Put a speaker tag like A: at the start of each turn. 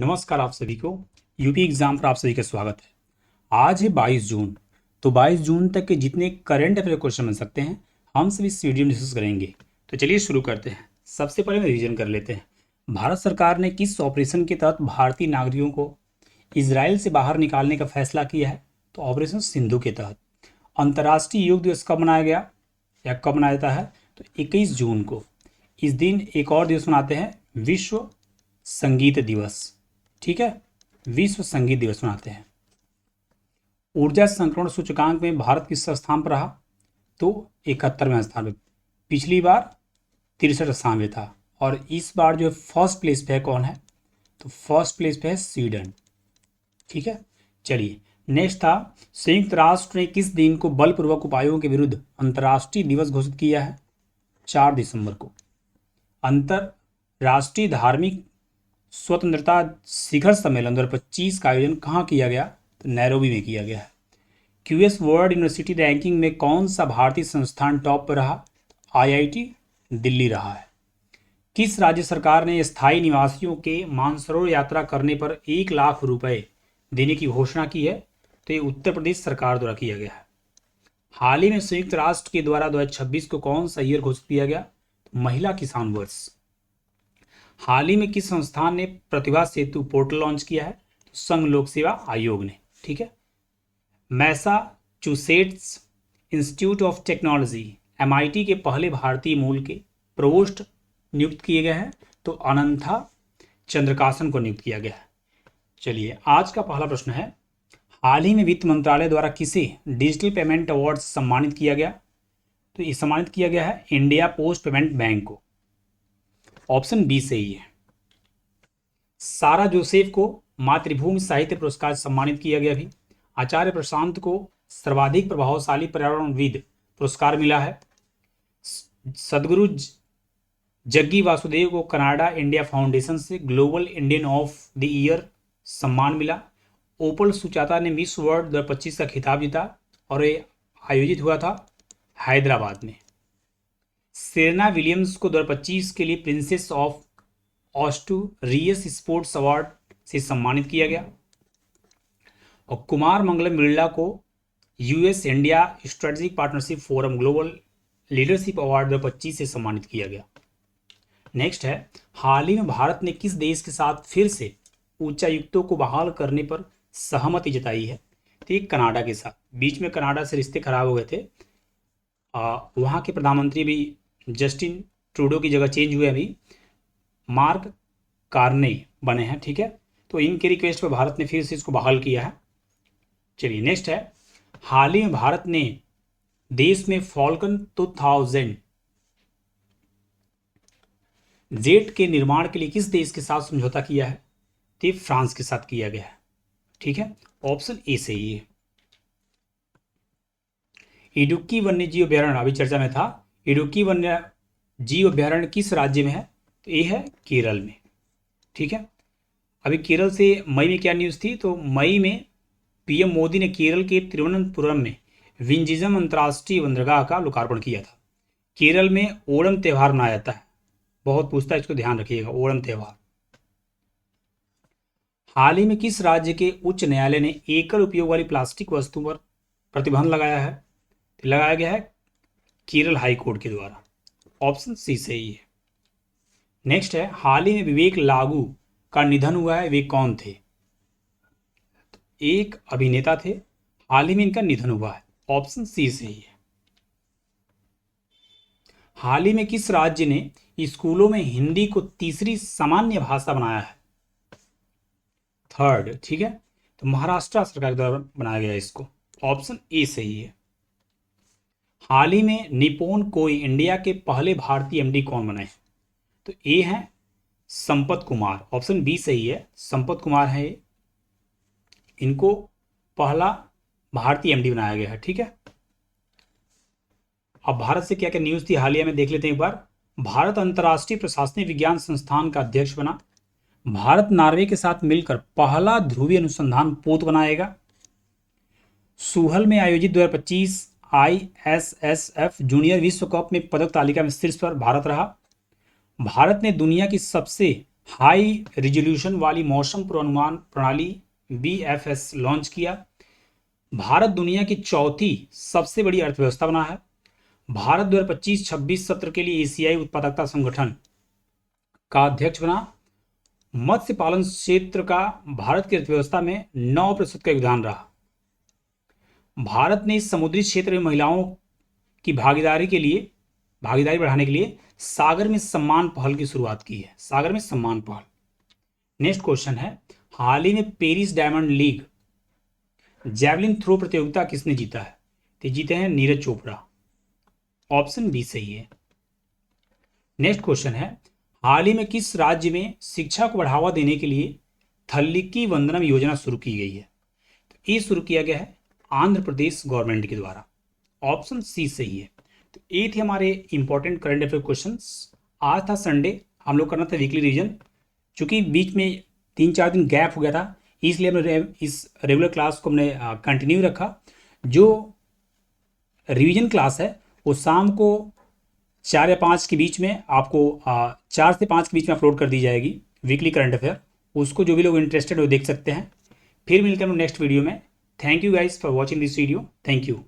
A: नमस्कार आप सभी को। यूपी एग्जाम पर आप सभी का स्वागत है। आज है 22 जून। तो 22 जून तक के जितने करंट अफेयर क्वेश्चन बन सकते हैं हम सभी इस वीडियो में डिस्कस करेंगे। तो चलिए शुरू करते हैं। सबसे पहले रिवीजन कर लेते हैं। भारत सरकार ने किस ऑपरेशन के तहत भारतीय नागरिकों को इजराइल से बाहर निकालने का फैसला किया है? तो ऑपरेशन सिंधु के तहत। अंतर्राष्ट्रीय योग दिवस कब मनाया गया या कब मनाया जाता है? तो 21 जून को। इस दिन एक और दिवस मनाते हैं, विश्व संगीत दिवस। ठीक है, विश्व संगीत दिवस मनाते हैं। ऊर्जा संक्रमण सूचकांक में भारत किस स्थान पर रहा? तो 71वें स्थान पर। पिछली बार 63 स्थान में था और इस बार जो फर्स्ट प्लेस पे है कौन है? तो फर्स्ट प्लेस पे है स्वीडन। ठीक है, चलिए नेक्स्ट था, संयुक्त राष्ट्र ने किस दिन को बलपूर्वक उपायों के विरुद्ध अंतर्राष्ट्रीय दिवस घोषित किया है? 4 दिसंबर को। अंतरराष्ट्रीय धार्मिक स्वतंत्रता शिखर सम्मेलन 2025 का आयोजन कहाँ किया गया? तो नैरोबी में किया गया है। क्यूएस वर्ल्ड यूनिवर्सिटी रैंकिंग में कौन सा भारतीय संस्थान टॉप पर रहा? आईआईटी दिल्ली रहा है। किस राज्य सरकार ने स्थायी निवासियों के मानसरोवर यात्रा करने पर 1 लाख रुपए देने की घोषणा की है? तो ये उत्तर प्रदेश सरकार द्वारा किया गया है। हाल ही में संयुक्त राष्ट्र के द्वारा 2026 को कौन सा ईयर घोषित किया गया? तो महिला किसान वर्ष। हाल ही में किस संस्थान ने प्रतिभा सेतु पोर्टल लॉन्च किया है? तो संघ लोक सेवा आयोग ने। ठीक है, Massachusetts institute of technology MIT के पहले भारतीय मूल के प्रोवोस्ट नियुक्त किए गए हैं? तो अनंथा चंद्रकासन को नियुक्त किया गया है। चलिए आज का पहला प्रश्न है, हाल ही में वित्त मंत्रालय द्वारा किसे डिजिटल पेमेंट अवार्ड सम्मानित किया गया? तो ये सम्मानित किया गया है इंडिया पोस्ट पेमेंट बैंक को। ऑप्शन बी सही है। सारा जोसेफ को मातृभूमि साहित्य पुरस्कार सम्मानित किया गया भी। आचार्य प्रशांत को सर्वाधिक प्रभावशाली पर्यावरणविद पुरस्कार मिला है। सदगुरु जग्गी वासुदेव को कनाडा इंडिया फाउंडेशन से global Indian of the year सम्मान मिला। ओपल सुचाता ने मिस वर्ल्ड 2025 का खिताब जीता और ये आयोजित हुआ था हैदराबाद में। सेरेना विलियम्स को 2025 के लिए प्रिंसेस ऑफ ऑस्ट्रेरियस स्पोर्ट्स अवार्ड से सम्मानित किया गया। और कुमार मंगलम बिरला को US India strategic partnership forum global leadership award 2025 से सम्मानित किया गया। नेक्स्ट है, हाल ही में भारत ने किस देश के साथ फिर से उच्चायुक्तों को बहाल करने पर सहमति जताई है? तो ये कनाडा के साथ। बीच में कनाडा से रिश्ते खराब हो गए थे। वहाँ के प्रधानमंत्री भी जस्टिन ट्रूडो की जगह चेंज हुए, अभी मार्क कार्ने बने हैं। ठीक है, तो इनके रिक्वेस्ट पर भारत ने फिर से इसको बहाल किया है। चलिए नेक्स्ट है, हाल ही में भारत ने देश में फॉल्कन 2000 जेट के निर्माण के लिए किस देश के साथ समझौता किया है? तो फ्रांस के साथ किया गया है। ठीक है, ऑप्शन ए सही है। इडुक्की वन्यजीव अभ्यारण्य अभी चर्चा में था। इडुक्की वन्य जीव अभ्यारण्य किस राज्य में है? तो ये है केरल में। ठीक है, अभी केरल से मई में क्या न्यूज़ थी? तो मई में पीएम मोदी ने केरल के तिरुवनंतपुरम में विंजिजम अंतर्राष्ट्रीय बंदरगाह का लोकार्पण किया था। केरल में ओणम त्यौहार मनाया जाता है, बहुत पूछता है, इसको ध्यान रखिएगा, ओणम त्यौहार। हाल ही में किस राज्य के उच्च न्यायालय ने एकल उपयोग वाली प्लास्टिक वस्तु पर प्रतिबंध लगाया है? तो लगाया गया है केरल हाई कोर्ट के द्वारा। ऑप्शन सी सही है। नेक्स्ट है, हाल ही में विवेक लागू का निधन हुआ है, वे कौन थे? तो एक अभिनेता थे, हाल ही में इनका निधन हुआ है। ऑप्शन सी सही है। हाल ही में किस राज्य ने स्कूलों में हिंदी को तीसरी सामान्य भाषा बनाया है? थर्ड। ठीक है, तो महाराष्ट्र सरकार द्वारा बनाया गया इसको। ऑप्शन ए सही है। हाल ही में निपोन कोई इंडिया के पहले भारतीय एमडी कौन बने? तो ए है संपत कुमार। ऑप्शन बी सही है, संपत कुमार है, इनको पहला भारतीय एमडी बनाया गया है। ठीक है, अब भारत से क्या क्या न्यूज़ थी हालिया में देख लेते हैं एक बार। भारत अंतर्राष्ट्रीय प्रशासनिक विज्ञान संस्थान का अध्यक्ष बना। भारत नॉर्वे के साथ मिलकर पहला ध्रुवीय अनुसंधान पोत बनाएगा। सूहल में आयोजित 2025 ISSF जूनियर विश्व कप में पदक तालिका में शीर्ष पर भारत रहा। भारत ने दुनिया की सबसे हाई रिजोल्यूशन वाली मौसम पूर्वानुमान प्रणाली BFS लॉन्च किया। भारत दुनिया की चौथी सबसे बड़ी अर्थव्यवस्था बना है। भारत 2025-26 सत्र के लिए एशियाई उत्पादकता संगठन का अध्यक्ष बना। मत्स्य पालन क्षेत्र का भारत की अर्थव्यवस्था में 9% का योगदान रहा। भारत ने इस समुद्री क्षेत्र में महिलाओं की भागीदारी बढ़ाने के लिए सागर में सम्मान पहल की शुरुआत की है। सागर में सम्मान पहल। नेक्स्ट क्वेश्चन है, हाल ही में Paris Diamond League javelin throw प्रतियोगिता किसने जीता है? तो जीते हैं नीरज चोपड़ा। ऑप्शन बी सही है। नेक्स्ट क्वेश्चन है, हाल ही में किस राज्य में शिक्षा को बढ़ावा देने के लिए थल्लिकी वंदनम योजना शुरू की गई है? तो ये शुरू किया गया है आंध्र प्रदेश गवर्नमेंट के द्वारा। ऑप्शन सी सही है। तो ये थे हमारे इंपॉर्टेंट करंट अफेयर क्वेश्चंस। आज था संडे, हम लोग करना था वीकली रिवीजन। चूंकि बीच में 3-4 दिन गैप हो गया था, इसलिए हमने इस रेगुलर क्लास को हमने कंटिन्यू रखा। जो रिवीजन क्लास है वो शाम को 4 या 5 के बीच में आपको 4 से 5 के बीच में अपलोड कर दी जाएगी, वीकली करंट अफेयर। उसको जो भी लोग इंटरेस्टेड हो देख सकते हैं। फिर मिलते हैं नेक्स्ट वीडियो में। Thank you guys for watching this video. Thank you.